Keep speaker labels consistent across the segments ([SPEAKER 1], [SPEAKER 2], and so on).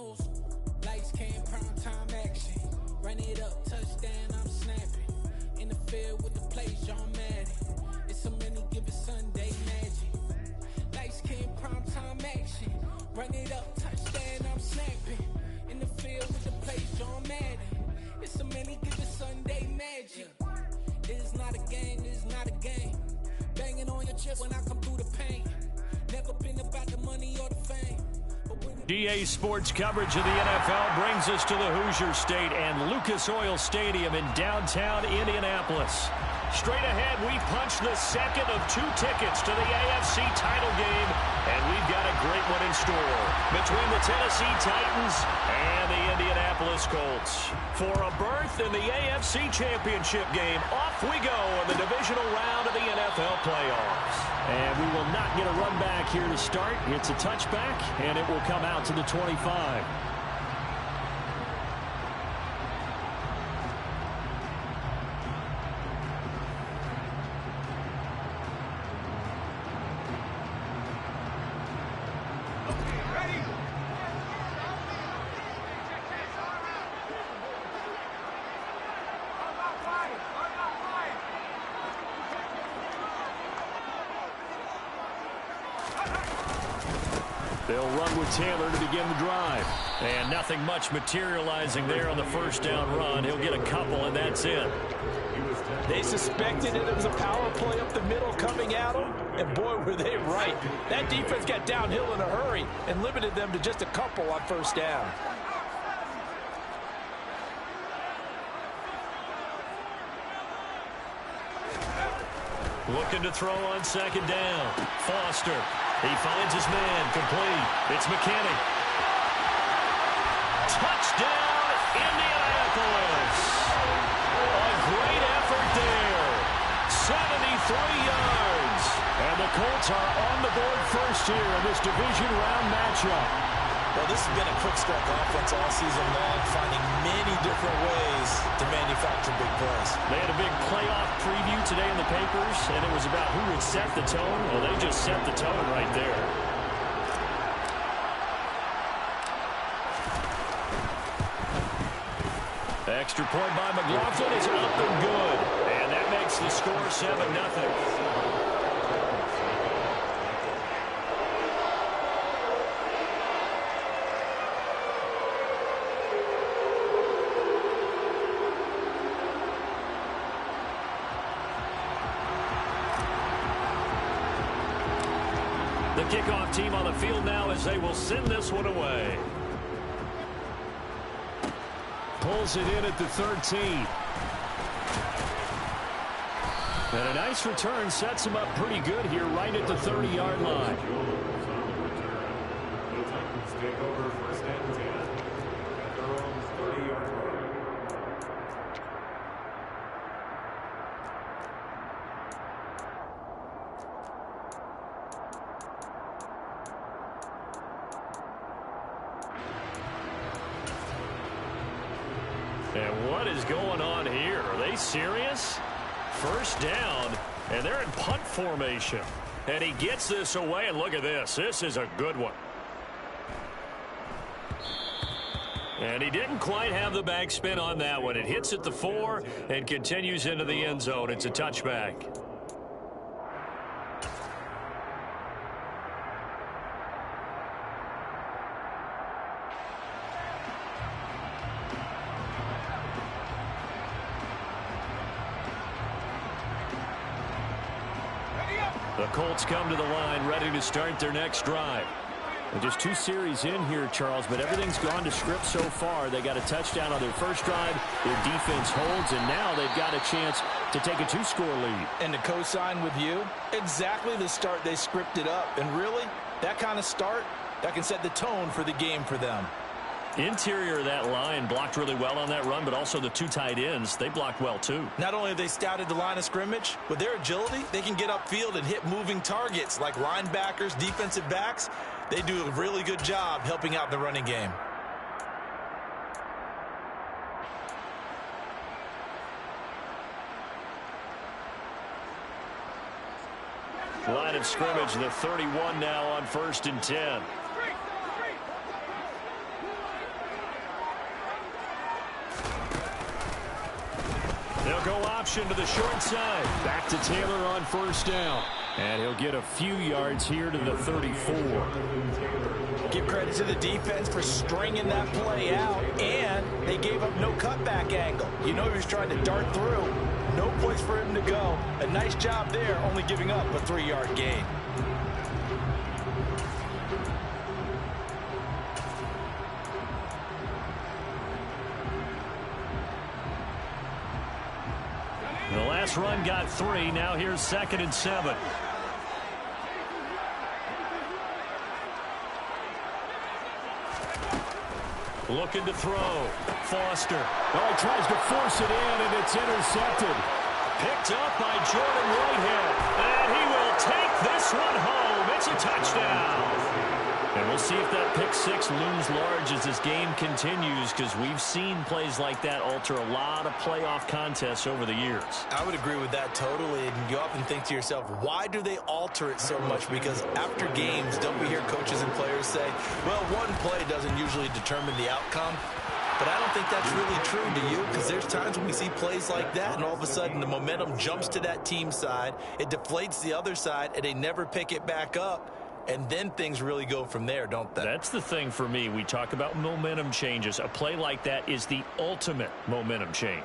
[SPEAKER 1] knows. Lights came, prime time action. Run it up, touchdown, I'm snapping. In the field with the plays, John Madden. It's a many given Sunday magic. Lights came, prime time action. Run it up, touchdown, I'm snapping. In the field with the plays, John Madden. It's a many given Sunday magic. This is not a game, this is not a game. Banging on your chest when I come through the paint. Never been about the money or the fame.
[SPEAKER 2] GA Sports coverage of the NFL brings us to the Hoosier State and Lucas Oil Stadium in downtown Indianapolis. Straight ahead, we punch the second of 2 tickets to the AFC title game, and we've got a great one in store between the Tennessee Titans and the Indianapolis Colts. For a berth in the AFC Championship game, off we go in the divisional round of the NFL playoffs. And we will not get a run back here to start. It's a touchback, and it will come out to the 25. They'll run with Taylor to begin the drive. And nothing much materializing there on the first down run. He'll get a couple, and that's it.
[SPEAKER 3] They suspected it was a power play up the middle coming at them, and boy, were they right. That defense got downhill in a hurry and limited them to just a couple on first down.
[SPEAKER 2] Looking to throw on second down. Foster. He finds his man, complete. It's McKinney. Touchdown, Indianapolis. A great effort there. 73 yards. And the Colts are on the board first here in this division round matchup.
[SPEAKER 3] Well, this has been a quick start offense all season long, finding many different ways to manufacture big plays.
[SPEAKER 2] They had a big playoff preview today in the papers, and it was about who would set the tone. Well, they just set the tone right there. Extra point by McLaughlin is up and good. And that makes the score 7-0. The kickoff team on the field now as they will send this one away. Pulls it in at the 13. And a nice return sets him up pretty good here right at the 30-yard line.
[SPEAKER 4] Take over first and 10 at their own 30-yard line.
[SPEAKER 2] And what is going on here? Are they serious? First down, and they're in punt formation. And he gets this away, and look at this. This is a good one. And he didn't quite have the backspin on that one. It hits at the 4 and continues into the end zone. It's a touchback. The Colts come to the line ready to start their next drive. And just 2 series in here, Charles, but everything's gone to script so far. They got a touchdown on their first drive. Their defense holds, and now they've got a chance to take a 2-score lead.
[SPEAKER 3] And to co-sign with you, exactly the start they scripted up. And really, that kind of start, that can set the tone for the game for them.
[SPEAKER 2] Interior of that line blocked really well on that run, but also the 2 tight ends, they blocked well too.
[SPEAKER 3] Not only have they scouted the line of scrimmage, with their agility, they can get upfield and hit moving targets like linebackers, defensive backs. They do a really good job helping out the running game.
[SPEAKER 2] Line of scrimmage, the 31 now on 1st and 10. They'll go option to the short side. Back to Taylor on first down. And he'll get a few yards here to the 34.
[SPEAKER 3] Give credit to the defense for stringing that play out, and they gave up no cutback angle. You know he was trying to dart through. No place for him to go. A nice job there, only giving up a 3-yard gain.
[SPEAKER 2] The last run got 3. Now here's 2nd and 7. Looking to throw. Foster.
[SPEAKER 5] Well, he tries to force it in, and it's intercepted.
[SPEAKER 2] Picked up by Jordan Whitehead. And he will take this one home. It's a touchdown. And we'll see if that pick 6 looms large as this game continues, because we've seen plays like that alter a lot of playoff contests over the years.
[SPEAKER 3] I would agree with that totally. And you often think to yourself, why do they alter it so much? Because after games, don't we hear coaches and players say, well, one play doesn't usually determine the outcome? But I don't think that's really true, do you? Because there's times when we see plays like that, and all of a sudden the momentum jumps to that team side. It deflates the other side, and they never pick it back up. And then things really go from there, don't they?
[SPEAKER 2] That's the thing for me. We talk about momentum changes. A play like that is the ultimate momentum change.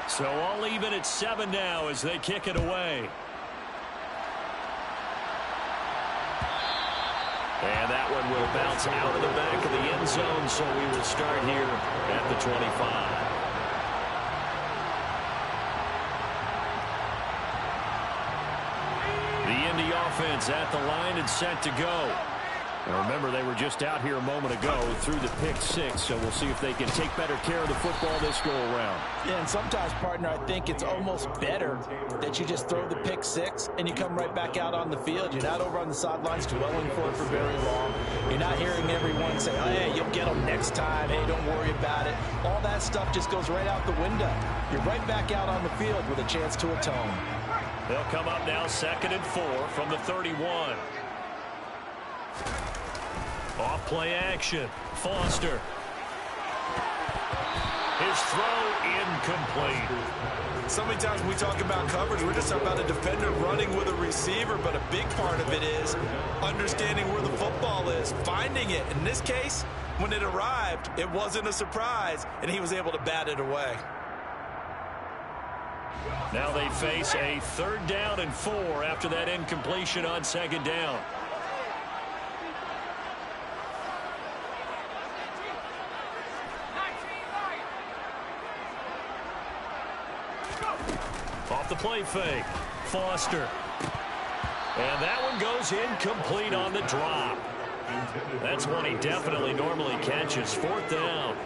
[SPEAKER 2] So all even at 7 now as they kick it away. And that one will bounce out of the back of the end zone, so we will start here at the 25. The Indy offense at the line and set to go. And remember, they were just out here a moment ago through the pick 6, so we'll see if they can take better care of the football this go-around.
[SPEAKER 3] Yeah, and sometimes, partner, I think it's almost better that you just throw the pick 6 and you come right back out on the field. You're not over on the sidelines dwelling for it for very long. You're not hearing everyone say, oh, hey, you'll get them next time. Hey, don't worry about it. All that stuff just goes right out the window. You're right back out on the field with a chance to atone.
[SPEAKER 2] They'll come up now 2nd and 4 from the 31. Off play action. Foster. His throw incomplete.
[SPEAKER 3] So many times when we talk about coverage, we're just talking about a defender running with a receiver, but a big part of it is understanding where the football is, finding it. In this case, when it arrived, it wasn't a surprise, and he was able to bat it away.
[SPEAKER 2] Now they face a 3rd down and 4 after that incompletion on 2nd down. Off the play fake. Foster. And that one goes incomplete on the drop. That's one he definitely normally catches. 4th down.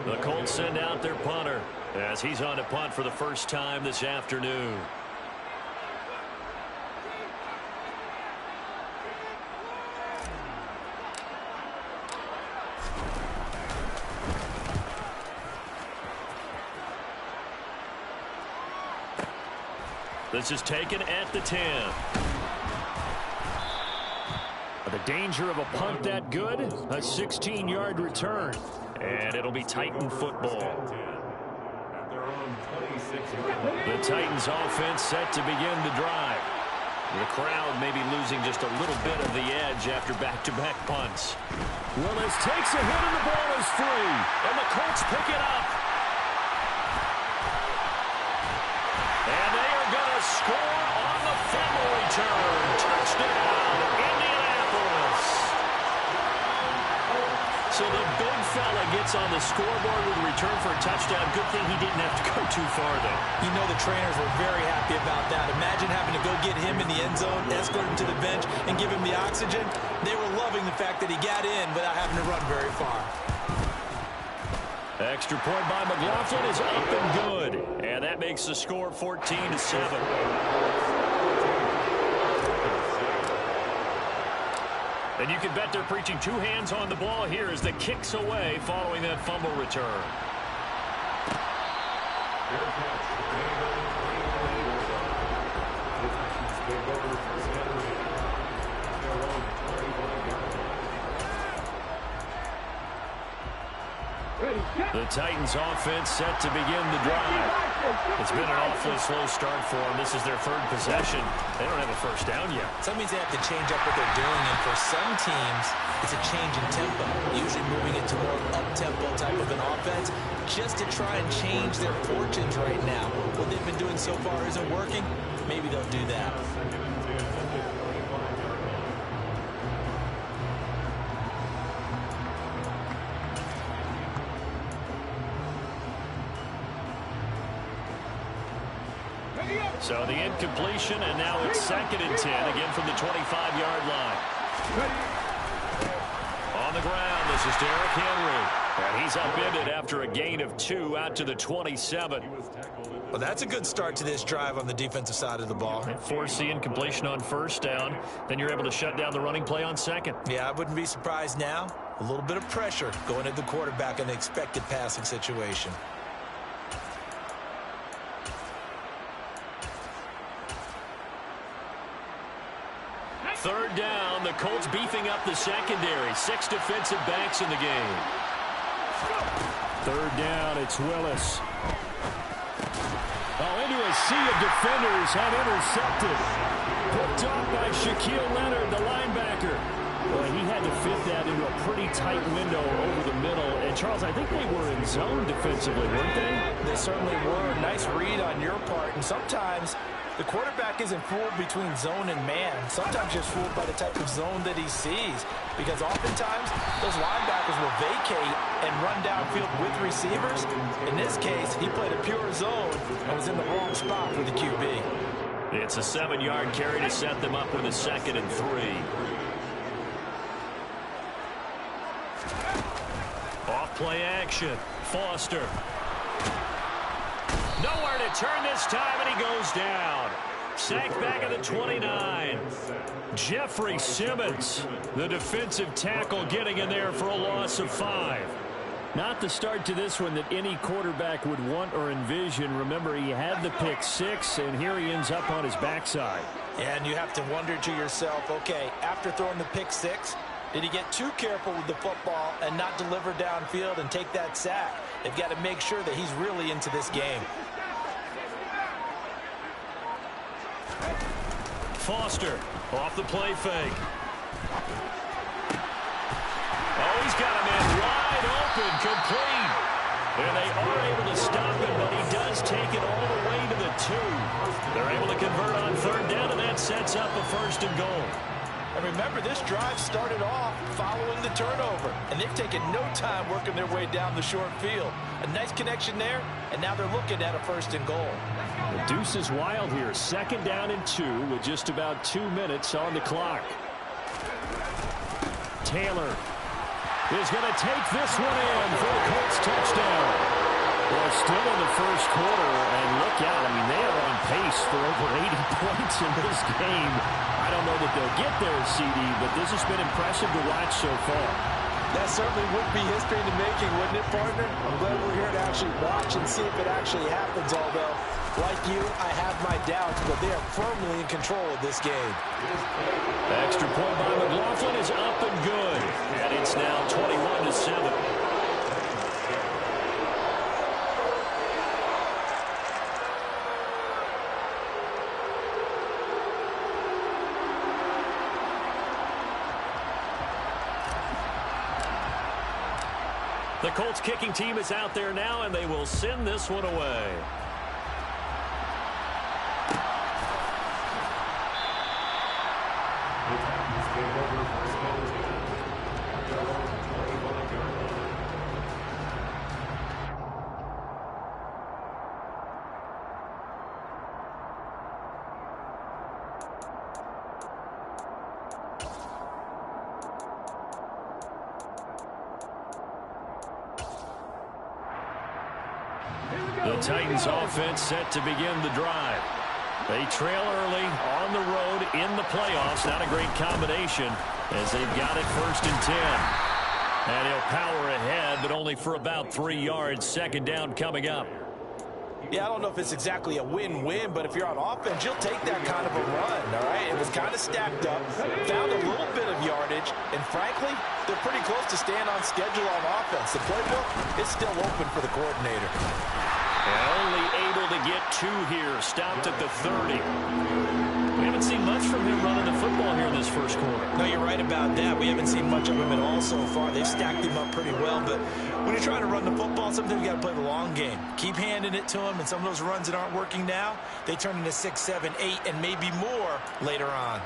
[SPEAKER 2] The Colts send out their punter as he's on to punt for the first time this afternoon. This is taken at the 10. The danger of a punt that good, a 16-yard return. And it'll be Titan football. The Titans offense set to begin the drive. The crowd may be losing just a little bit of the edge after back-to-back punts.
[SPEAKER 5] Willis takes a hit and the ball is free.
[SPEAKER 2] And the Colts pick it up. And they are going to score on the fumble return. Touchdown, Indianapolis. So the big fella gets on the scoreboard with a return for a touchdown. Good thing he didn't have to go too far, though.
[SPEAKER 3] You know the trainers were very happy about that. Imagine having to go get him in the end zone, escort him to the bench, and give him the oxygen. They were loving the fact that he got in without having to run very far.
[SPEAKER 2] Extra point by McLaughlin is up and good. And that makes the score 14-7. And you can bet they're preaching two hands on the ball here as the kick's away following that fumble return. The Titans offense set to begin the drive. It's been an awfully slow start for them. This is their third possession. They don't have a first down yet.
[SPEAKER 3] So that means they have to change up what they're doing, and for some teams, it's a change in tempo, usually moving into more up-tempo type of an offense just to try and change their fortunes right now. What they've been doing so far isn't working. Maybe they'll do that.
[SPEAKER 2] So the incompletion, and now it's 2nd and 10, again from the 25-yard line. On the ground, this is Derrick Henry. And he's upended after a gain of 2 out to the 27.
[SPEAKER 3] Well, that's a good start to this drive on the defensive side of the ball.
[SPEAKER 2] Force the incompletion on first down. Then you're able to shut down the running play on second.
[SPEAKER 3] Yeah, I wouldn't be surprised now. A little bit of pressure going at the quarterback in an expected passing situation.
[SPEAKER 2] Third down, the Colts beefing up the secondary. 6 defensive backs in the game.
[SPEAKER 5] Third down, it's Willis. Oh, into a sea of defenders and intercepted. Picked off by Shaquille Leonard, the linebacker. Boy, he had to fit that into a pretty tight window over the middle. And, Charles, I think they were in zone defensively, weren't they?
[SPEAKER 6] They certainly were. Nice read on your part. And sometimes the quarterback isn't fooled between zone and man. Sometimes just fooled by the type of zone that he sees. Because oftentimes, those linebackers will vacate and run downfield with receivers. In this case, he played a pure zone and was in the wrong spot for the QB.
[SPEAKER 2] It's a 7-yard carry to set them up with a 2nd and 3. Off play action. Foster. Nowhere to turn this time, and he goes down. Sacked back at the 29. Jeffrey Simmons, the defensive tackle, getting in there for a loss of 5.
[SPEAKER 5] Not the start to this one that any quarterback would want or envision. Remember, he had the pick 6, and here he ends up on his backside.
[SPEAKER 6] Yeah, and you have to wonder to yourself, okay, after throwing the pick 6, did he get too careful with the football and not deliver downfield and take that sack? They've got to make sure that he's really into this game.
[SPEAKER 2] Foster off the play fake. Oh, he's got him in wide open, complete. And they are able to stop him, but he does take it all the way to the 2. They're able to convert on third down, and that sets up a 1st and goal.
[SPEAKER 6] And remember, this drive started off following the turnover, and they've taken no time working their way down the short field. A nice connection there, and now they're looking at a 1st and goal.
[SPEAKER 5] The deuce is wild here. 2nd down and 2 with just about 2 minutes on the clock. Taylor is going to take this one in for a Colts touchdown. Well, still in the first quarter, and look out. I mean, they are on pace for over 80 points in this game. I don't know that they'll get there, CD, but this has been impressive to watch so far.
[SPEAKER 6] That certainly would be history in the making, wouldn't it, partner? I'm glad we're here to actually watch and see if it actually happens, although, like you, I have my doubts, but they are firmly in control of this game.
[SPEAKER 2] Extra point by McLaughlin is up and good. And it's now 21-7. The Colts kicking team is out there now, and they will send this one away. The Titans offense set to begin the drive. They trail early on the road in the playoffs. Not a great combination as they've got it 1st and 10. And he'll power ahead, but only for about 3 yards. 2nd down coming up.
[SPEAKER 6] Yeah, I don't know if it's exactly a win-win, but if you're on offense, you'll take that kind of a run, all right? It was kind of stacked up, found a little bit of yardage, and frankly, they're pretty close to staying on schedule on offense. The playbook is still open for the coordinator.
[SPEAKER 2] And only able to get 2 here, stopped at the 30. We haven't seen much from him running the football here in this 1st quarter.
[SPEAKER 6] No, you're right about that. We haven't seen much of him at all so far. They've stacked him up pretty well, but when you're trying to run the football, sometimes you got to play the long game. Keep handing it to him, and some of those runs that aren't working now, they turn into 6, 7, 8, and maybe more later on.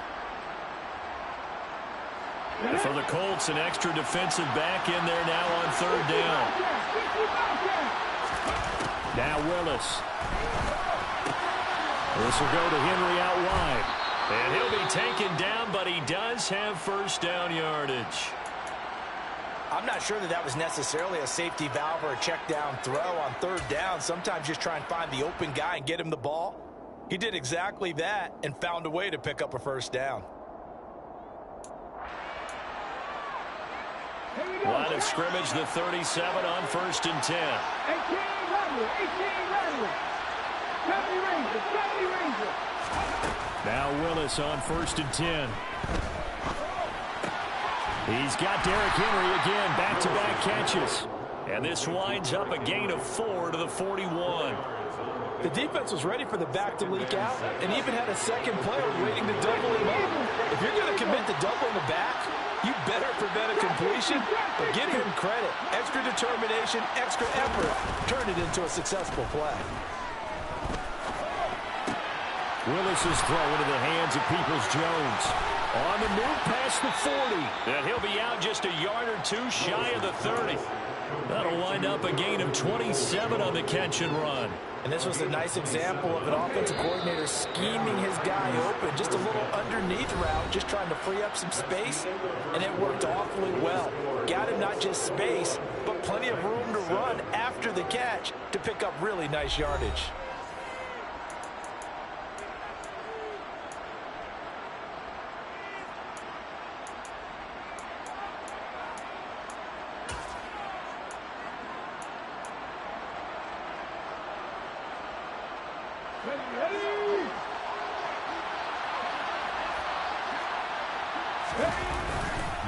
[SPEAKER 2] And for the Colts, an extra defensive back in there now on 3rd down. Now Willis. This will go to Henry out wide. And he'll be taken down, but he does have 1st down yardage.
[SPEAKER 6] I'm not sure that was necessarily a safety valve or a check down throw on 3rd down. Sometimes just try and find the open guy and get him the ball. He did exactly that and found a way to pick up a 1st down.
[SPEAKER 2] Line of scrimmage, the 37 on 1st and 10.
[SPEAKER 7] 18 Rattler. 70 Ranger.
[SPEAKER 2] Now Willis on 1st and 10. He's got Derrick Henry again, back-to-back catches. And this winds up a gain of 4 to the 41.
[SPEAKER 6] The defense was ready for the back to leak out and even had a 2nd player waiting to double him up. If you're going to commit to doubling the back, you better prevent a completion, but give him credit. Extra determination, extra effort, turned it into a successful play.
[SPEAKER 2] Willis's throw into the hands of Peoples-Jones. On the move past the 40. And he'll be out just a yard or 2 shy of the 30. That'll wind up a gain of 27 on the catch and run.
[SPEAKER 6] And this was a nice example of an offensive coordinator scheming his guy open. Just a little underneath route, just trying to free up some space, and it worked awfully well. Got him not just space, but plenty of room to run after the catch to pick up really nice yardage.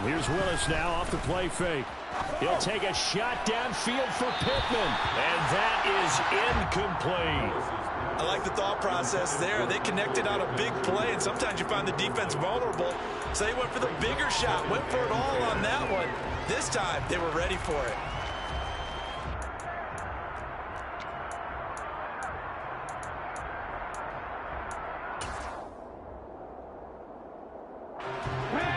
[SPEAKER 2] Here's Willis now off the play fake. He'll take a shot downfield for Pittman. And that is incomplete.
[SPEAKER 3] I like the thought process there. They connected on a big play, and sometimes you find the defense vulnerable. So they went for the bigger shot, went for it all on that one. This time, they were ready for it.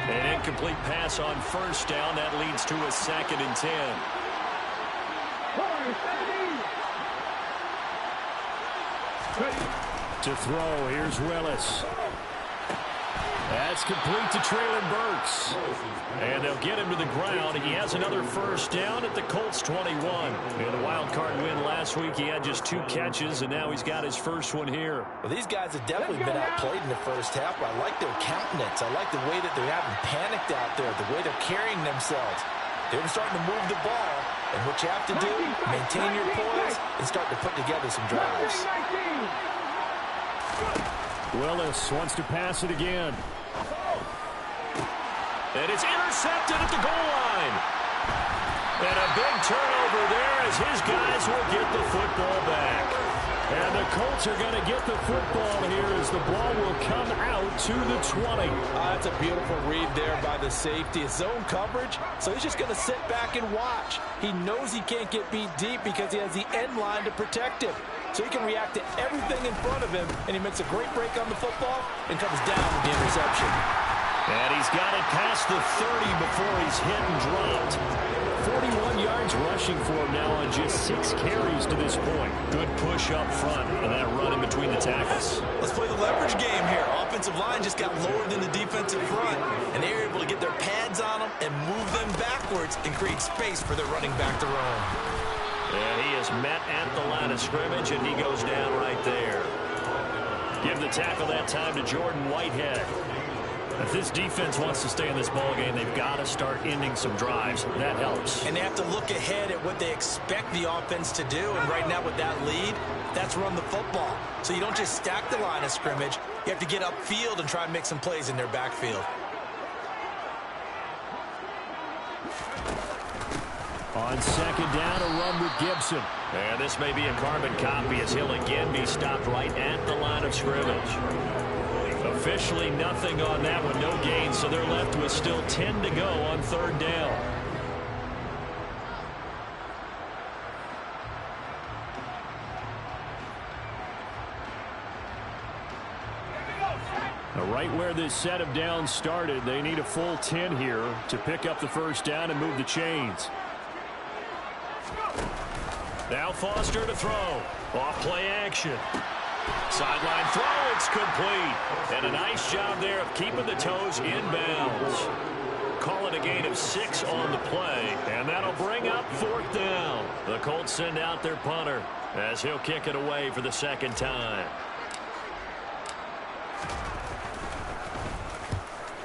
[SPEAKER 2] An incomplete pass on 1st down. That leads to a 2nd and 10. To throw, here's Willis. That's complete to Traylon Burks. And they'll get him to the ground. He has another 1st down at the Colts 21. In a wild card win last week, he had just 2 catches, and now he's got his 1st one here.
[SPEAKER 6] Well, these guys have definitely been outplayed in the 1st half, but I like their countenance. I like the way that they haven't panicked out there, the way they're carrying themselves. They're starting to move the ball, and what you have to do, maintain your poise and start to put together some drives.
[SPEAKER 2] Willis wants to pass it again. And it's intercepted at the goal line. And a big turnover there as his guys will get the football back. And the Colts are going to get the football here as the ball will come out to the 20.
[SPEAKER 6] That's a beautiful read there by the safety. It's zone coverage, so he's just going to sit back and watch. He knows he can't get beat deep because he has the end line to protect him. So he can react to everything in front of him, and he makes a great break on the football and comes down with the interception.
[SPEAKER 2] And he's got it past the 30 before he's hit and dropped. 41 yards rushing for him now on just 6 carries to this point. Good push up front and that run in between the tackles.
[SPEAKER 3] Let's play the leverage game here. Offensive line just got lower than the defensive front, and they were able to get their pads on them and move them backwards and create space for their running back to roam.
[SPEAKER 2] And he is met at the line of scrimmage, and he goes down right there. Give the tackle that time to Jordan Whitehead. If this defense wants to stay in this ballgame, they've got to start ending some drives. That helps.
[SPEAKER 6] And they have to look ahead at what they expect the offense to do. And right now with that lead, that's run the football. So you don't just stack the line of scrimmage. You have to get upfield and try and make some plays in their backfield.
[SPEAKER 2] On second down, a run with Gibson. And this may be a carbon copy as he'll again be stopped right at the line of scrimmage. Officially nothing on that one, no gain, so they're left with still 10 to go on third down. Now, right where this set of downs started, they need a full 10 here to pick up the first down and move the chains. Now Foster to throw. Off play action. Sideline throw, it's complete. And a nice job there of keeping the toes in bounds. Call it a gain of 6 on the play, and that'll bring up fourth down. The Colts send out their punter as he'll kick it away for the second time.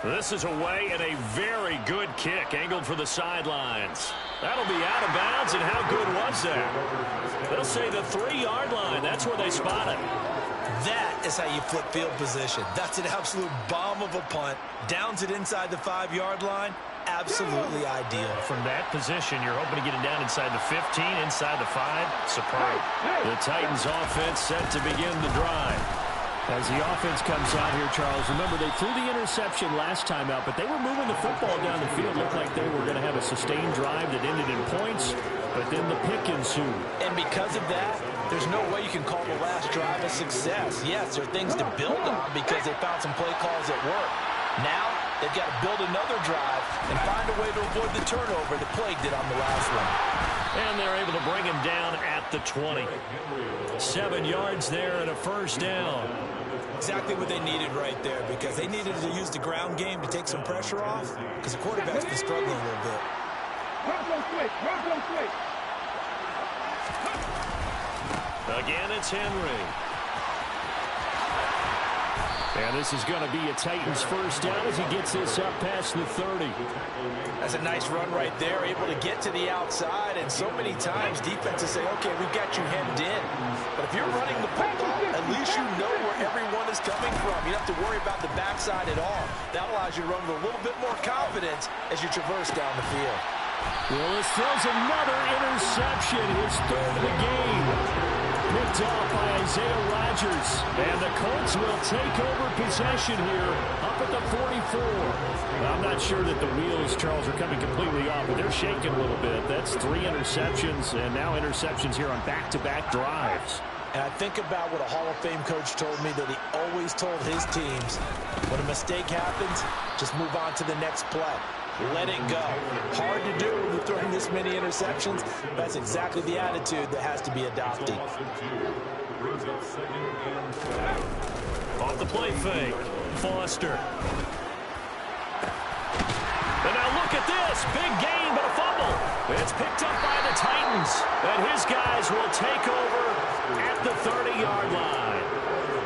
[SPEAKER 2] This is away and a very good kick angled for the sidelines. That'll be out of bounds, and how good was that? They'll say the 3-yard line. That's where they spot it.
[SPEAKER 6] That is how you flip field position. That's an absolute bomb of a punt. Downs it inside the 5-yard line. Absolutely ideal.
[SPEAKER 2] From that position, you're hoping to get it down inside the 15, inside the 5. Superb. The Titans offense set to begin the drive. As the offense comes out here, Charles, remember they threw the interception last time out, but they were moving the football down the field. Looked like they were going to have a sustained drive that ended in points, but then the pick ensued.
[SPEAKER 6] And because of that, there's no way you can call the last drive a success. Yes, there are things to build on because they found some play calls that work. Now, they've got to build another drive and find a way to avoid the turnover that plagued it on the last one.
[SPEAKER 2] And they're able to bring him down at the 20. 7 yards there and a first down.
[SPEAKER 6] Exactly what they needed right there because they needed to use the ground game to take some pressure off because the quarterback's been struggling a little bit.
[SPEAKER 2] Again, it's Henry. And this is going to be a Titans first down as he gets this up past the 30.
[SPEAKER 6] That's a nice run right there, able to get to the outside. And so many times defenses say, okay, we've got you hemmed in. But if you're running the football, at least you know where everyone is coming from. You don't have to worry about the backside at all. That allows you to run with a little bit more confidence as you traverse down the field.
[SPEAKER 2] Willis throws another interception, his third of the game. Picked off by Isaiah Rodgers. And the Colts will take over possession here up at the 44. I'm not sure that the wheels, Charles, are coming completely off, but they're shaking a little bit. That's 3 interceptions, and now interceptions here on back-to-back drives.
[SPEAKER 6] And I think about what a Hall of Fame coach told me that he always told his teams, when a mistake happens, just move on to the next play. Let it go. Hard to do when you're throwing this many interceptions. That's exactly the attitude that has to be adopted.
[SPEAKER 2] Off the play fake. Foster. And now look at this. Big gain, but a fumble. It's picked up by the Titans. And his guys will take over at the 30-yard line.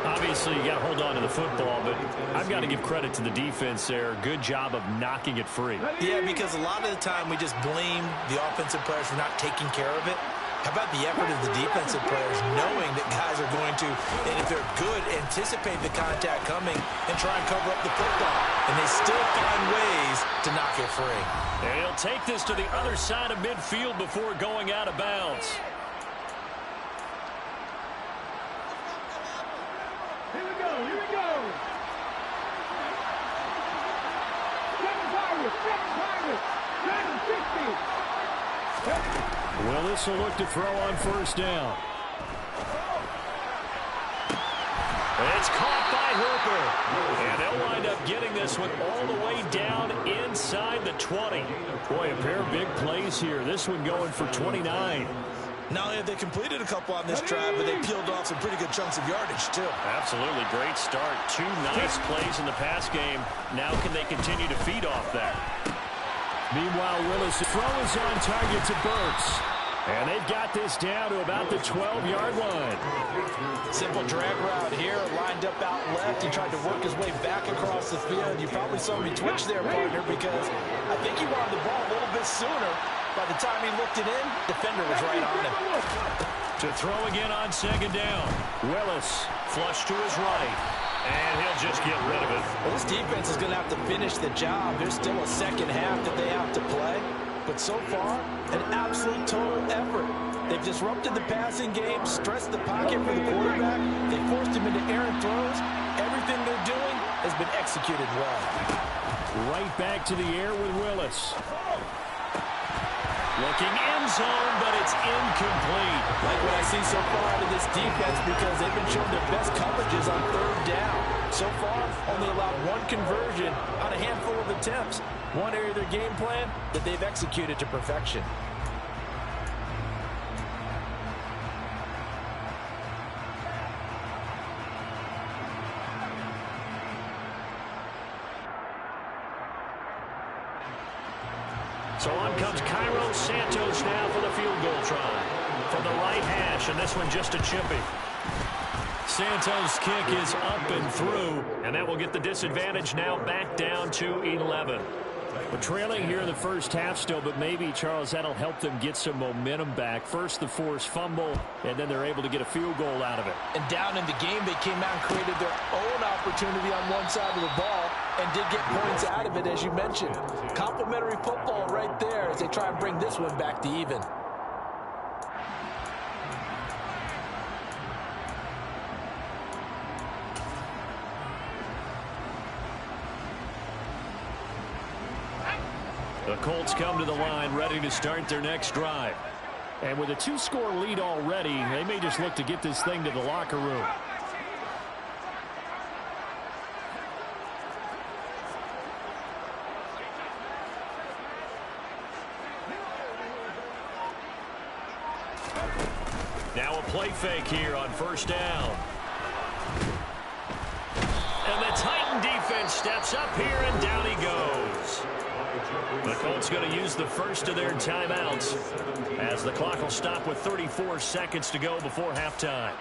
[SPEAKER 2] Obviously, you got to hold on to the football, but I've got to give credit to the defense there. Good job of knocking it free.
[SPEAKER 6] Yeah, because a lot of the time we just blame the offensive players for not taking care of it. How about the effort of the defensive players knowing that guys are going to, and if they're good, anticipate the contact coming and try and cover up the football. And they still find ways to knock it free.
[SPEAKER 2] And he'll take this to the other side of midfield before going out of bounds.
[SPEAKER 7] Here we go. 7
[SPEAKER 2] Willis will look to throw on first down. It's caught by Hooper. And they'll wind up getting this one all the way down inside the 20. Boy, a pair of big plays here. This one going for 29.
[SPEAKER 6] Not only have they completed a couple on this drive, but they peeled off some pretty good chunks of yardage, too.
[SPEAKER 2] Absolutely. Great start. 2 nice plays in the pass game. Now can they continue to feed off that? Meanwhile, Willis' throw is on target to Burks. And they've got this down to about the 12-yard line.
[SPEAKER 6] Simple drag route here, lined up out left. He tried to work his way back across the field. You probably saw me twitch there, partner, because I think he wanted the ball a little bit sooner. By the time he looked it in, defender was right on him.
[SPEAKER 2] To throw again on second down. Willis, flush to his right. And he'll just get rid of it.
[SPEAKER 6] Well, this defense is going to have to finish the job. There's still a second half that they have to play. But so far, an absolute total effort. They've disrupted the passing game, stressed the pocket for the quarterback. They forced him into errant throws. Everything they're doing has been executed well.
[SPEAKER 2] Right back to the air with Willis. Looking end zone, but it's incomplete.
[SPEAKER 6] Like what I see so far out of this defense, because they've been showing their best coverages on third down. So far, only allowed one conversion on a handful of attempts. One area of their game plan that they've executed to perfection.
[SPEAKER 2] So on comes Cairo Santos now for the field goal try. From the right hash, and this one just a chippy. Santos' kick is up and through, and that will get the disadvantage now back down to 11. We're trailing here in the first half still, but maybe, Charles, that'll help them get some momentum back. First the forced fumble, and then they're able to get a field goal out of it.
[SPEAKER 6] And down in the game, they came out and created their own opportunity on one side of the ball and did get points out of it, as you mentioned. Complimentary football right there as they try and bring this one back to even.
[SPEAKER 2] The Colts come to the line ready to start their next drive. And with a 2-score lead already, they may just look to get this thing to the locker room. Now a play fake here on first down. And the Titan defense steps up here, and down he goes. The Colts going to use the first of their timeouts as the clock will stop with 34 seconds to go before halftime.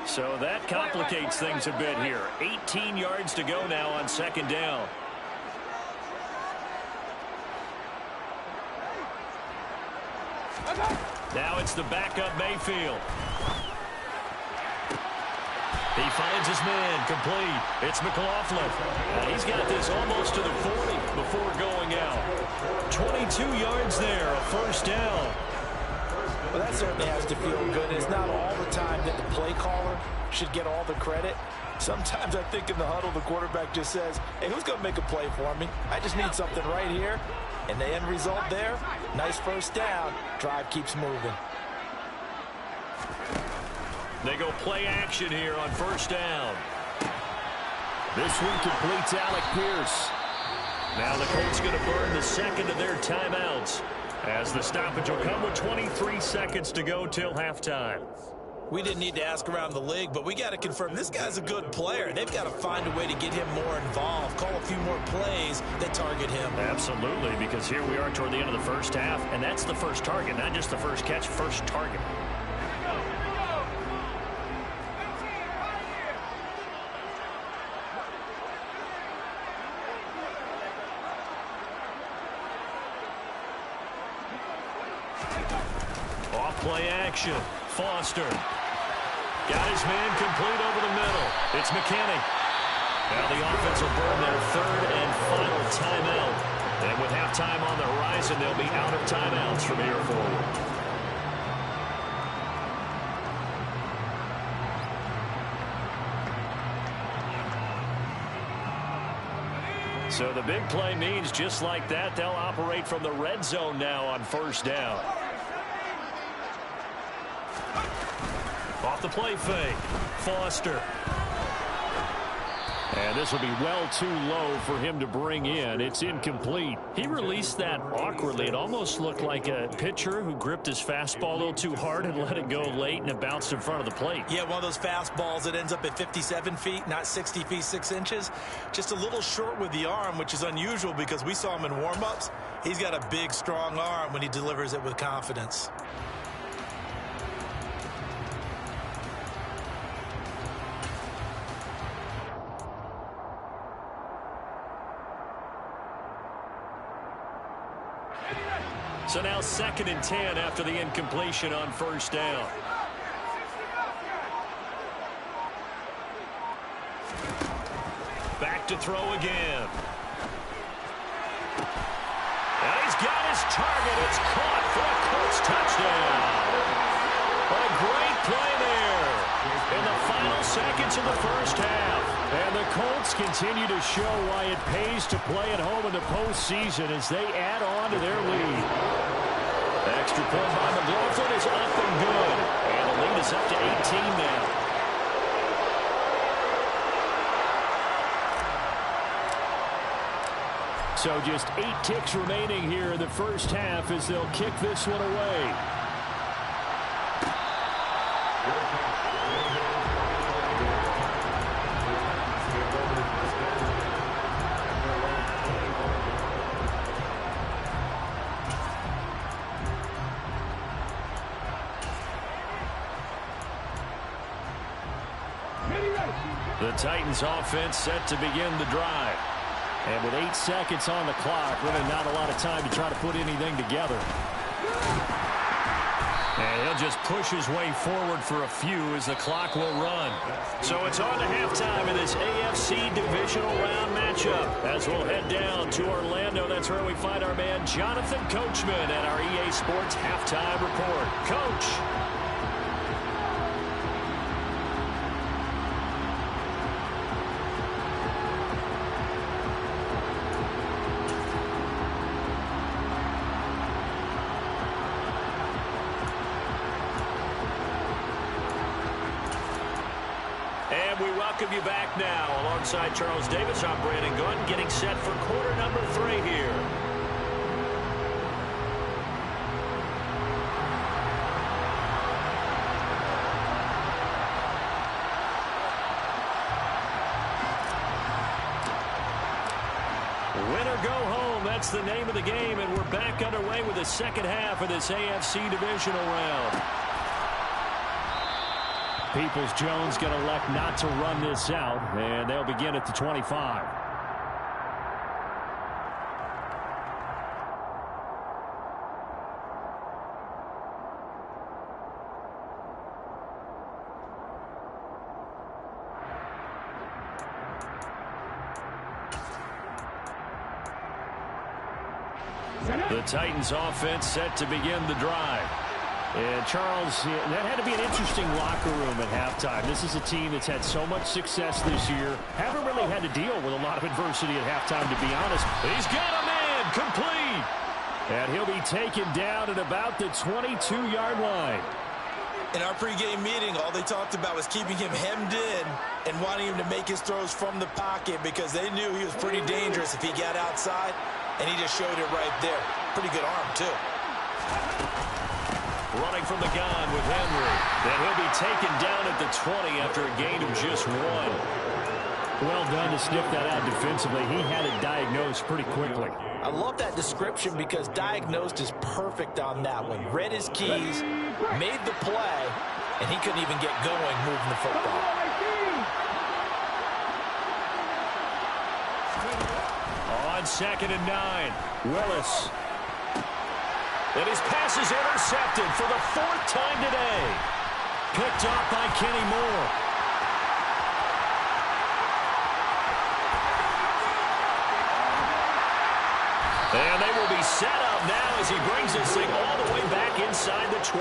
[SPEAKER 2] So that complicates things a bit here. 18 yards to go now on second down. Now it's the backup Mayfield. He finds his man complete. It's McLaughlin. And he's got this almost to the 40 before going out. 22 yards there, a first down.
[SPEAKER 6] Well, that certainly has to feel good. It's not all the time that the play caller should get all the credit. Sometimes I think in the huddle, the quarterback just says, hey, who's going to make a play for me? I just need something right here. And the end result there, nice first down. Drive keeps moving.
[SPEAKER 2] They go play action here on first down. This one completes Alec Pierce. Now the Colts going to burn the second of their timeouts, as the stoppage will come with 23 seconds to go till halftime.
[SPEAKER 3] We didn't need to ask around the league, but we got to confirm this guy's a good player. They've got to find a way to get him more involved, call a few more plays that target him.
[SPEAKER 2] Absolutely, because here we are toward the end of the first half, and that's the first target, not just the first catch, first target. Off play action. Foster got his man complete over the middle. It's McKinney. Now the offense will burn their third and final timeout. And with halftime on the horizon, they'll be out of timeouts from here forward. So the big play means just like that, they'll operate from the red zone now on first down. Off the the play fake. Foster. And this will be well too low for him to bring in. It's incomplete. He released that awkwardly. It almost looked like a pitcher who gripped his fastball a little too hard and let it go late, and it bounced in front of the plate.
[SPEAKER 3] Yeah, one of those fastballs that ends up at 57 feet, not 60 feet, 6 inches. Just a little short with the arm, which is unusual because we saw him in warm-ups. He's got a big, strong arm when he delivers it with confidence.
[SPEAKER 2] So now 2nd and 10 after the incompletion on first down. Back to throw again. And he's got his target. It's caught for a Colts touchdown. A great play there in the final seconds of the first half. And the Colts continue to show why it pays to play at home in the postseason as they add on to their lead. Extra point by McLaughlin is up and good. And the lead is up to 18 now. So just 8 ticks remaining here in the first half as they'll kick this one away. The Titans offense set to begin the drive. And with 8 seconds on the clock, really not a lot of time to try to put anything together. And he'll just push his way forward for a few as the clock will run. So it's on to halftime in this AFC divisional round matchup. As we'll head down to Orlando, that's where we find our man Jonathan Coachman at our EA Sports Halftime Report. Coach. We welcome you back now. Alongside Charles Davis, I'm Brandon Gunn, getting set for quarter number 3 here. Win or go home, that's the name of the game, and we're back underway with the second half of this AFC divisional round. Peoples-Jones going to elect not to run this out, and they'll begin at the 25. The Titans offense set to begin the drive. And Charles, that had to be an interesting locker room at halftime. This is a team that's had so much success this year. Haven't really had to deal with a lot of adversity at halftime, to be honest. He's got a man complete. And he'll be taken down at about the 22-yard line.
[SPEAKER 3] In our pregame meeting, all they talked about was keeping him hemmed in and wanting him to make his throws from the pocket because they knew he was pretty dangerous if he got outside, and he just showed it right there. Pretty good arm, too.
[SPEAKER 2] Running from the gun with Henry. Then he'll be taken down at the 20 after a gain of just 1. Well done to sniff that out defensively. He had it diagnosed pretty quickly.
[SPEAKER 6] I love that description because diagnosed is perfect on that one. Read his keys, made the play, and he couldn't even get going moving the football.
[SPEAKER 2] On 2nd and 9, Willis. And his pass is intercepted for the 4th time today. Picked off by Kenny Moore. And they will be set up now as he brings this thing all the way back inside the 20.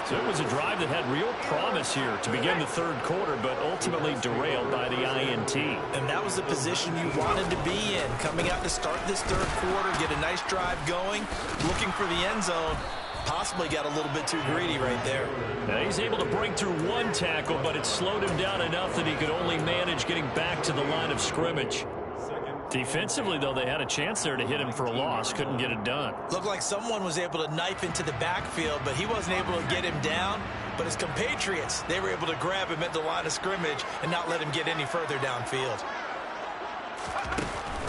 [SPEAKER 2] So it was a drive that had real promise here to begin the 3rd quarter, but ultimately derailed by the INT.
[SPEAKER 3] And that was the position you wanted to be in. Coming out to start this 3rd quarter, get a nice drive going, looking for the end zone. possibly got a little bit too greedy right there.
[SPEAKER 2] Now he's able to break through one tackle, but it slowed him down enough that he could only manage getting back to the line of scrimmage. Defensively, though, they had a chance there to hit him for a loss. Couldn't get it done.
[SPEAKER 3] Looked like someone was able to knife into the backfield, but he wasn't able to get him down. But his compatriots, they were able to grab him at the line of scrimmage and not let him get any further downfield.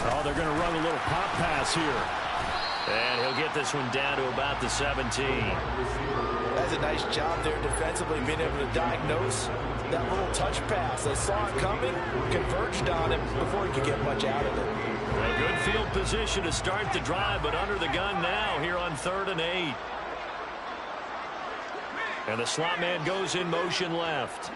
[SPEAKER 2] Oh, they're going to run a little pop pass here. And he'll get this one down to about the 17.
[SPEAKER 6] That's a nice job there defensively, being able to diagnose that little touch pass. They saw it coming, converged on him before he could get much out of it.
[SPEAKER 2] A good field position to start the drive, but under the gun now here on 3rd and 8. And the slot man goes in motion left.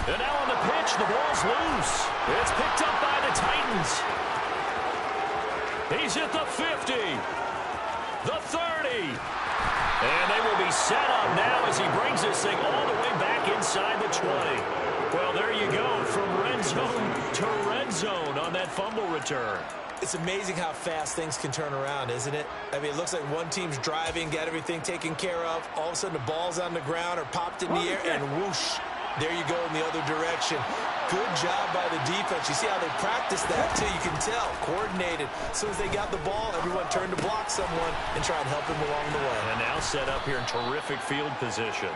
[SPEAKER 2] And now on the pitch, the ball's loose. It's picked up by the Titans. He's hit the 50, the 30. And they will be set up now as he brings this thing all the way back inside the 20. Well, there you go, from red zone to red zone on that fumble return.
[SPEAKER 3] It's amazing how fast things can turn around, isn't it? I mean, it looks like one team's driving, got everything taken care of. All of a sudden, the ball's on the ground or popped in the air, and whoosh, there you go in the other direction. Good job by the defense. You see how they practice that, too. You can tell. Coordinated. As soon as they got the ball, everyone turned to block someone and try and help him along the way.
[SPEAKER 2] And now set up here in terrific field position.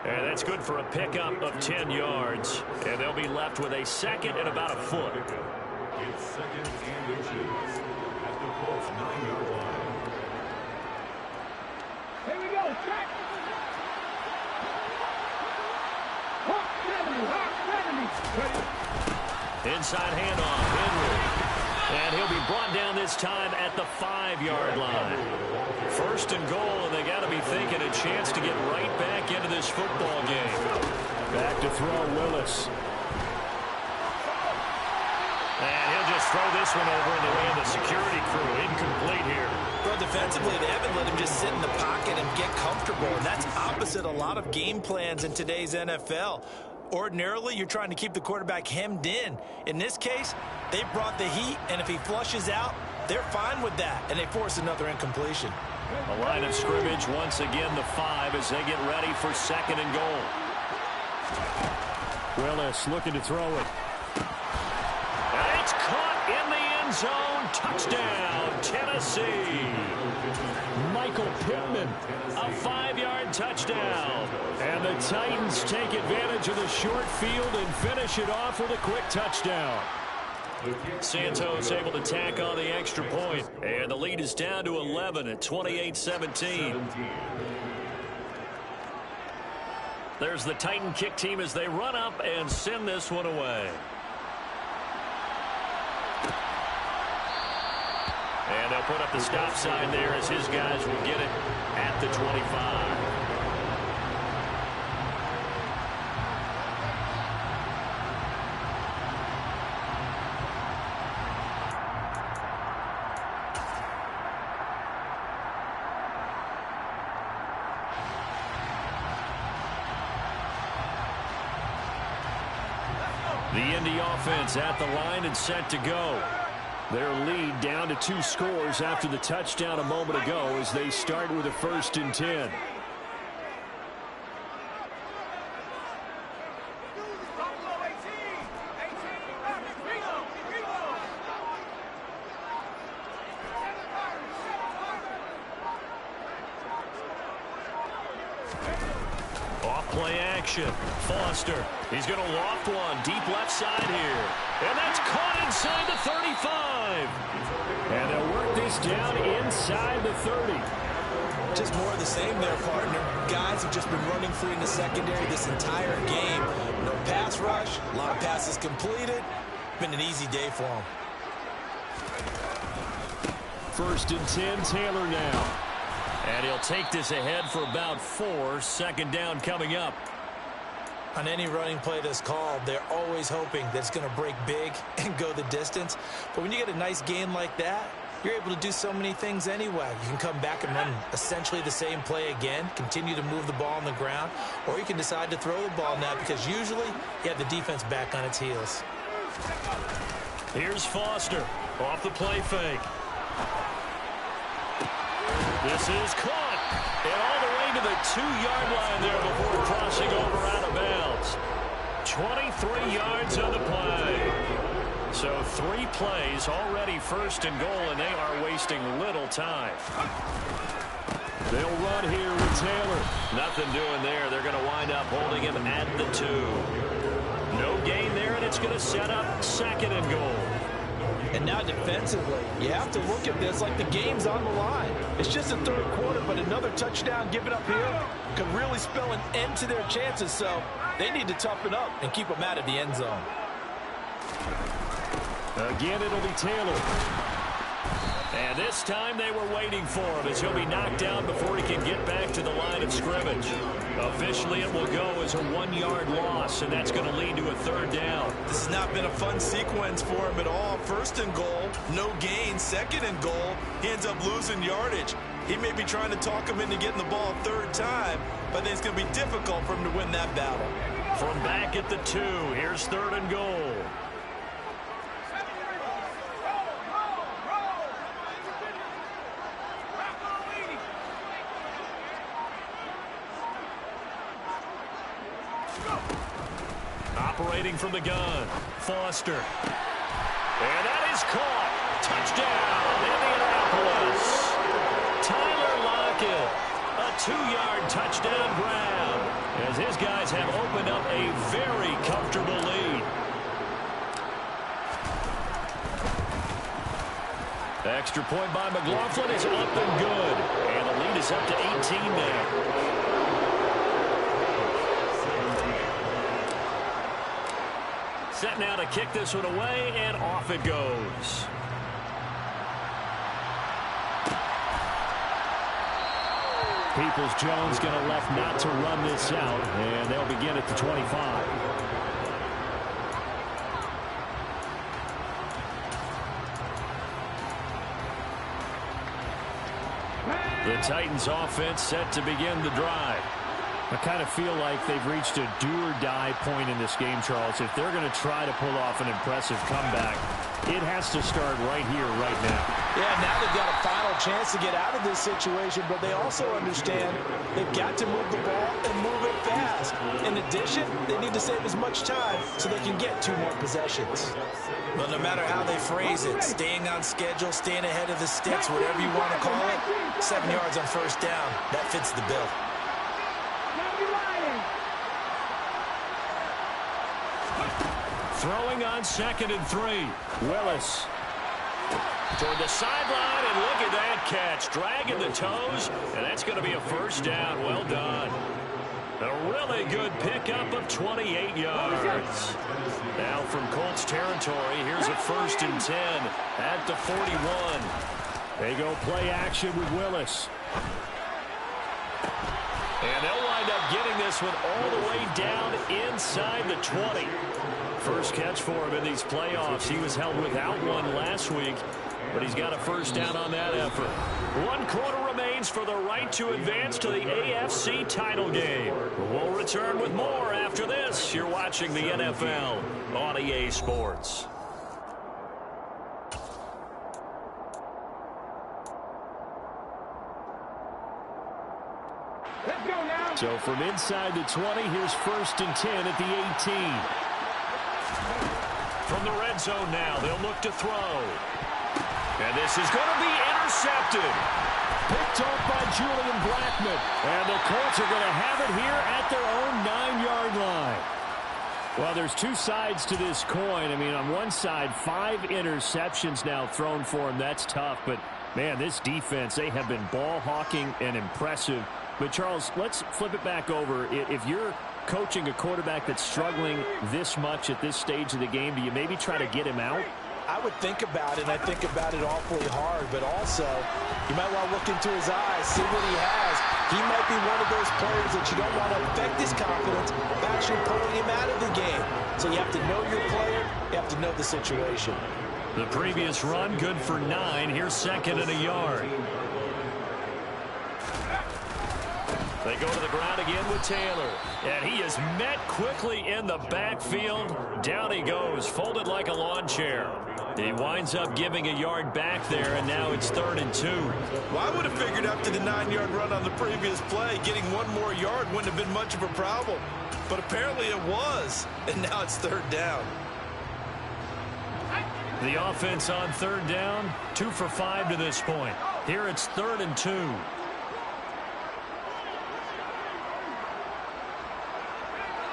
[SPEAKER 2] And that's good for a pickup of 10 yards. And they'll be left with a second and about a foot.
[SPEAKER 4] It's second and inches at the Colts 9-yard line.
[SPEAKER 7] Here we go, check. Hawk 70, Hawk 70.
[SPEAKER 2] Inside handoff, Henry. And he'll be brought down this time at the 5-yard line. 1st and goal, and they got to be thinking a chance to get right back into this football game. Back to throw, Willis. And he'll just throw this one over in the way of the security crew. Incomplete here.
[SPEAKER 3] Well, defensively, they haven't let him just sit in the pocket and get comfortable. And that's opposite a lot of game plans in today's NFL. Ordinarily, you're trying to keep the quarterback hemmed in. In this case, they brought the heat, and if he flushes out, they're fine with that, and they force another incompletion.
[SPEAKER 2] A line of scrimmage, once again, the 5 as they get ready for 2nd and goal. Willis looking to throw it. And it's caught in the end zone. Touchdown, Tennessee. Michael Pittman, a 5-yard touchdown. And the Titans take advantage of the short field and finish it off with a quick touchdown. Santos able to tack on the extra point. And the lead is down to 11 at 28-17. There's the Titan kick team as they run up and send this one away. And they'll put up the stop sign there as his guys will get it at the 25. The Indy offense at the line and set to go. Their lead down to 2 scores after the touchdown a moment ago as they start with a 1st and 10. Off-play action. Foster. He's going to loft one deep left side here. And that's caught inside the 35. And they'll work this down inside the 30.
[SPEAKER 3] Just more of the same there, partner. Guys have just been running free in the secondary this entire game. No pass rush. A lot of passes completed. Been an easy day for them.
[SPEAKER 2] 1st and 10, Taylor now. And he'll take this ahead for about 4. 2nd down coming up.
[SPEAKER 3] On any running play that's called, they're always hoping that it's going to break big and go the distance. But when you get a nice game like that, you're able to do so many things anyway. You can come back and run essentially the same play again, continue to move the ball on the ground, or you can decide to throw the ball now because usually you have the defense back on its heels.
[SPEAKER 2] Here's Foster off the play fake. This is caught. And all the way to the 2-yard line there before crossing over out of bounds. 23 yards on the play. So 3 plays already first and goal, and they are wasting little time. They'll run here with Taylor. Nothing doing there. They're going to wind up holding him at the 2. No gain there, and it's going to set up second and goal.
[SPEAKER 6] And now defensively, you have to look at this like the game's on the line. It's just the third quarter, but another touchdown given up here could really spell an end to their chances. So they need to toughen up and keep them out of the end zone.
[SPEAKER 2] Again, it'll be Taylor. And this time they were waiting for him as he'll be knocked down before he can get back to the line of scrimmage. Officially, it will go as a 1-yard loss, and that's going to lead to a third down.
[SPEAKER 3] This has not been a fun sequence for him at all. First and goal, no gain. Second and goal, he ends up losing yardage. He may be trying to talk him into getting the ball third time, but I think it's going to be difficult for him to win that battle.
[SPEAKER 2] From back at the 2, here's third and goal. Operating from the gun, Foster. And that is caught. Touchdown, Indianapolis. Tyler Lockett, a 2-yard touchdown grab, as his guys have opened up a very comfortable lead. The extra point by McLaughlin is up and good, and the lead is up to 18 now. Set now to kick this one away, and off it goes. Peoples-Jones going to elect not to run this out, and they'll begin at the 25. The Titans offense set to begin the drive. I kind of feel like they've reached a do-or-die point in this game, Charles. If they're going to try to pull off an impressive comeback, it has to start right here, right now.
[SPEAKER 6] Yeah, now they've got a final chance to get out of this situation, but they also understand they've got to move the ball and move it fast. In addition, they need to save as much time so they can get 2 more possessions.
[SPEAKER 3] Well, no matter how they phrase it, staying on schedule, staying ahead of the sticks, whatever you want to call it, 7 yards on first down, that fits the bill.
[SPEAKER 2] Throwing on 2nd and 3. Willis toward the sideline, and look at that catch. Dragging the toes, and that's going to be a first down. Well done. A really good pickup of 28 yards. Now from Colts territory, here's a 1st and 10 at the 41. They go play action with Willis. And they'll wind up getting this one all the way down inside the 20. First catch for him in these playoffs. He was held without one last week, but he's got a first down on that effort. 1 quarter remains for the right to advance to the AFC title game. We'll return with more after this. You're watching the NFL on EA Sports.
[SPEAKER 7] Let's go now.
[SPEAKER 2] So from inside the 20, here's 1st and 10 at the 18. From the red zone now, they'll look to throw. And this is going to be intercepted. Picked off by Julian Blackmon. And the Colts are going to have it here at their own 9-yard line. Well, there's 2 sides to this coin. I mean, on one side, 5 interceptions now thrown for him. That's tough. But, man, this defense, they have been ball hawking and impressive. But, Charles, let's flip it back over. If you're coaching a quarterback that's struggling this much at this stage of the game, do you maybe try to get him out?
[SPEAKER 6] I would think about it, and I think about it awfully hard, but also you might want to look into his eyes, see what he has. He might be one of those players that you don't want to affect his confidence by actually pulling him out of the game. So you have to know your player, you have to know the situation.
[SPEAKER 2] The previous run, good for 9. Here's second and a yard. They go to the ground again with Taylor. And he is met quickly in the backfield. Down he goes, folded like a lawn chair. He winds up giving a yard back there, and now it's 3rd and 2.
[SPEAKER 3] Well, I would have figured after the 9-yard run on the previous play, getting one more yard wouldn't have been much of a problem. But apparently it was, and now it's 3rd down.
[SPEAKER 2] The offense on 3rd down, 2 for 5 to this point. Here it's 3rd and 2.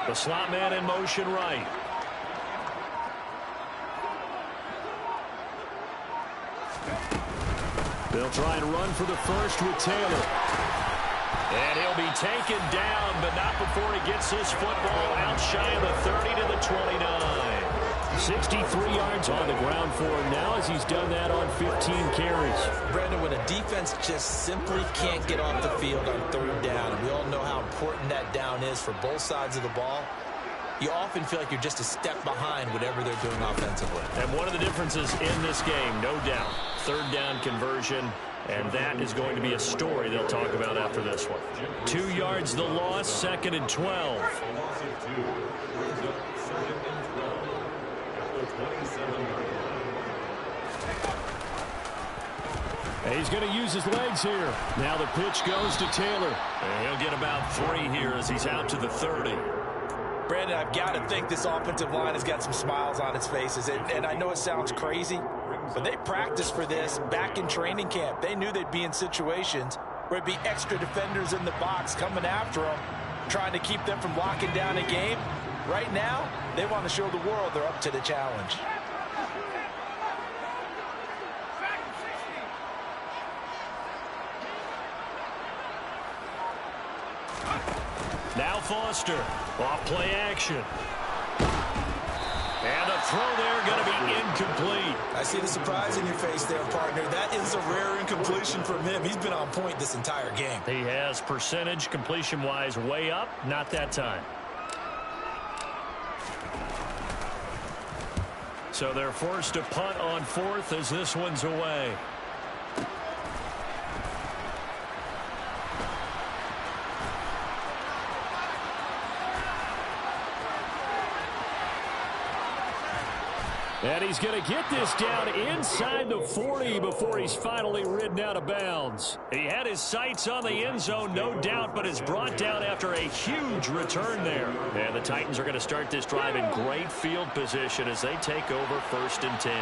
[SPEAKER 2] The slot man in motion right. They'll try and run for the first with Taylor. And he'll be taken down, but not before he gets this football out shy of the 30 to the 29. 63 yards on the ground for him now as he's done that on 15 carries.
[SPEAKER 3] Brandon, when a defense just simply can't get off the field on 3rd down, and we all know how important that down is for both sides of the ball, you often feel like you're just a step behind whatever they're doing offensively.
[SPEAKER 2] And one of the differences in this game, no doubt, 3rd down conversion, and that is going to be a story they'll talk about after this one. 2 yards the loss, 2nd and 12. And he's going to use his legs here. Now the pitch goes to Taylor. And he'll get about 3 here as he's out to the 30.
[SPEAKER 6] Brandon, I've got to think this offensive line has got some smiles on its faces. And I know it sounds crazy, but they practiced for this back in training camp. They knew they'd be in situations where it'd be extra defenders in the box coming after them, trying to keep them from locking down a game. Right now, they want to show the world they're up to the challenge.
[SPEAKER 2] Now Foster, off play action. And a throw there going to be incomplete.
[SPEAKER 3] I see the surprise in your face there, partner. That is a rare incompletion from him. He's been on point this entire game.
[SPEAKER 2] He has percentage completion-wise way up, not that time. So they're forced to punt on 4th as this one's away. And he's going to get this down inside the 40 before he's finally ridden out of bounds. He had his sights on the end zone, no doubt, but is brought down after a huge return there. And the Titans are going to start this drive in great field position as they take over 1st and 10.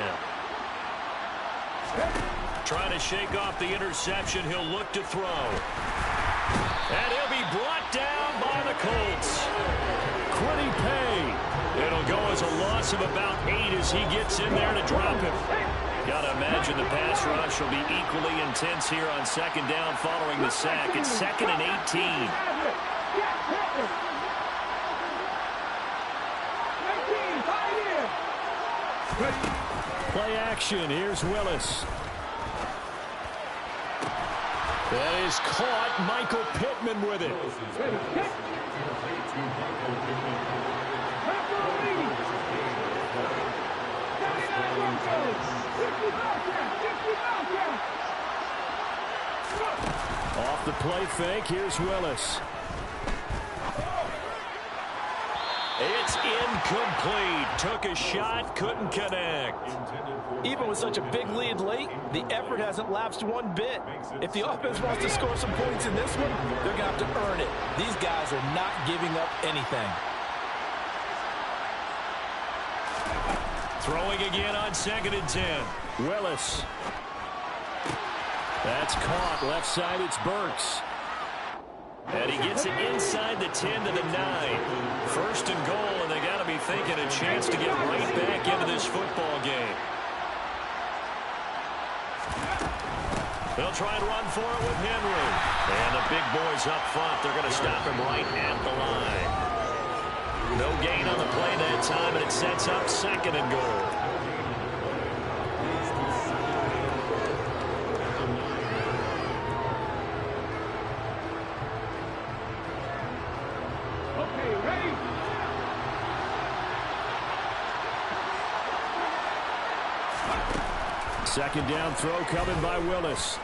[SPEAKER 2] Trying to shake off the interception. He'll look to throw. And he'll be brought down by the Colts. Quiddy Pay. It'll go as a loss of about 8 as he gets in there to drop him. Got to imagine the pass rush will be equally intense here on 2nd down following the sack. It's 2nd and 18. Play action. Here's Willis. That is caught. Michael Pittman with it. Off the play fake, here's Willis. It's incomplete. Took a shot, couldn't connect.
[SPEAKER 6] Even with such a big lead late, the effort hasn't lapsed one bit. If the offense wants to score some points in this one, they're going to have to earn it. These guys are not giving up anything.
[SPEAKER 2] Throwing again on 2nd and 10. Willis. That's caught. Left side, it's Burks. And he gets it inside the 10 to the 9. 1st and goal, and they got to be thinking a chance to get right back into this football game. They'll try and run for it with Henry. And the big boys up front, they're going to stop him right at the line. No gain on the play that time, and it sets up 2nd and goal. Second down throw coming by Willis.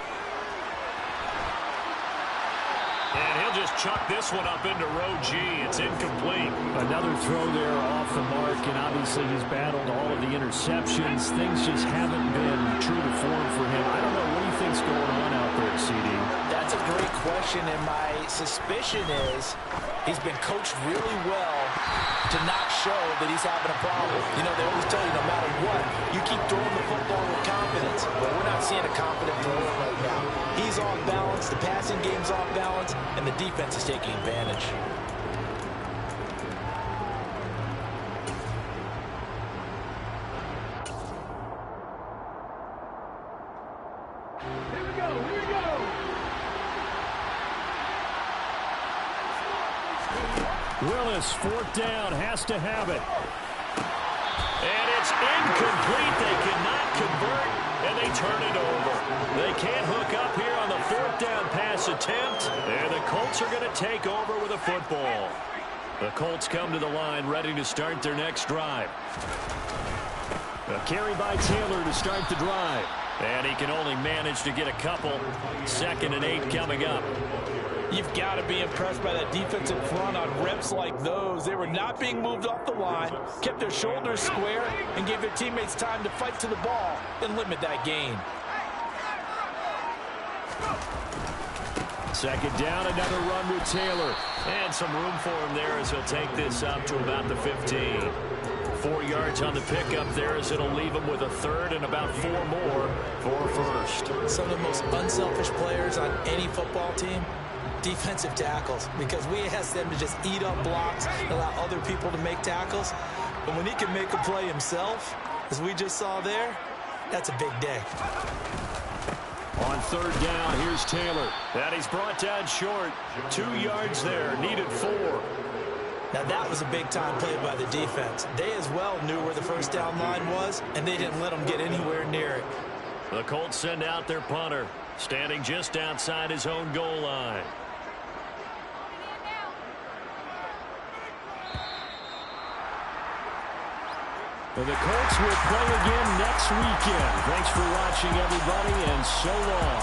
[SPEAKER 2] And he'll just chuck this one up into row G. It's incomplete. Another throw there off the mark, and obviously he's battled all of the interceptions. Things just haven't been true to form for him. I don't know what he thinks going on out there, CD.
[SPEAKER 6] That's a great question, and my suspicion is he's been coached really well to not show that he's having a problem. You know, they always tell you no matter what, you keep throwing the football with confidence. But we're not seeing a confident thrower right now. He's off balance, the passing game's off balance, and the defense is taking advantage.
[SPEAKER 7] Here we go, here we go.
[SPEAKER 2] Willis, fourth down, has to have it. And it's incomplete. They cannot convert, and they turn it over. They can't hook up here on the fourth down pass attempt, and the Colts are going to take over with a football. The Colts come to the line ready to start their next drive. A carry by Taylor to start the drive. And he can only manage to get a couple. 2nd and 8 coming up.
[SPEAKER 6] You've got to be impressed by that defensive front on reps like those. They were not being moved off the line, kept their shoulders square, and gave their teammates time to fight to the ball and limit that gain.
[SPEAKER 2] 2nd down, another run with Taylor. And some room for him there as he'll take this up to about the 15. 4 yards on the pickup there as it'll leave him with a third and about 4 more for first.
[SPEAKER 6] Some of the most unselfish players on any football team, defensive tackles, because we ask them to just eat up blocks and allow other people to make tackles. But when he can make a play himself, as we just saw there, that's a big day.
[SPEAKER 2] On 3rd down, here's Taylor. And he's brought down short. 2 yards there, needed 4.
[SPEAKER 6] Now that was a big-time play by the defense. They as well knew where the first down line was, and they didn't let them get anywhere near it.
[SPEAKER 2] The Colts send out their punter, standing just outside his own goal line. And the Colts will play again next weekend. Thanks for watching, everybody, and so long.